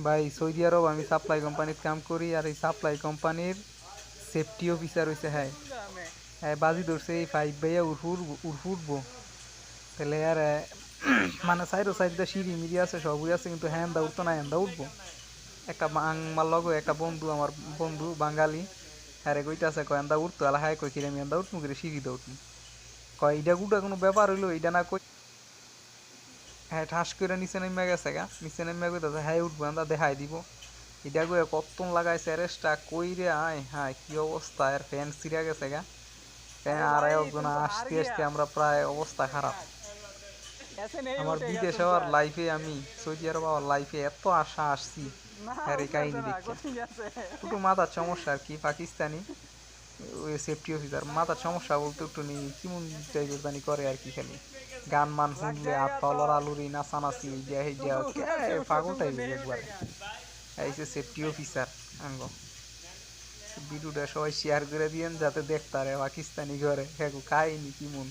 ভাই সৌদি আরব আমি সাপ্লাই কোম্পানির কাম করি, আর এই সাপ্লাই কোম্পানির সেফটি অফিসার হইছে হ্যাঁ। হ্যাঁ বাজি ধরছে এই ফাইভ ভাইয়া উড়ফুটবো তাহলে আর মানে সাইডো সাইড দিয়ে সিঁড়ি মিড়ি আছে সবই আছে, কিন্তু হ্যাঁ দা উঠতো না, হ্যাঁ দা উঠবো। একটা আমার লগে একটা বন্ধু, আমার বন্ধু বাঙালি, হ্যাঁ রে কইতাছে কয় এন্দা উঠতো, আলা হ্যাঁ কই কিরে আমি এন্দা উঠমু কিরে সিঁড়িতে উঠমু, কয় এইটা গুটা কোনো ব্যাপার হইলো এইটা না কই। হ্যাঁ ঠাস করে নিচে নেমে গেছে গা, নিচে নেমে কইতাছে হ্যাঁ উঠবো এন্দা দেখাই দিব। এটা কইয়া কত্তন লাগাইছে রেস্টা কই রে আয় হায় কি অবস্থা, এর ফ্যান ছিঁড়া গেছে গা। ফ্যান আর একজন আসতে আসতে আমরা প্রায় অবস্থা খারাপ। আমার বিদেশ হওয়ার লাইফে আমি সৌদি আরব হওয়ার লাইফে এত আশা আসছি আর এই কাহিনী দেখে একটু মাথার সমস্যা আর কি। পাকিস্তানি ওই সেফটি অফিসার মাথার সমস্যা বলতে একটু নেই, কেমন টাইপের জানি করে আর কি, খালি গান মান শুনলে হাত পা লড়ালড়ি নাচানাচি এইটা সেইটা পাগল টাইপের একবারে। এই যে সেফটি অফিসার আঙ্গ ভিডিওটা সবাই শেয়ার করে দিয়েন যাতে দেখতে পারে পাকিস্তানি ঘরে হ্যাঁ কাহিনী কেমন।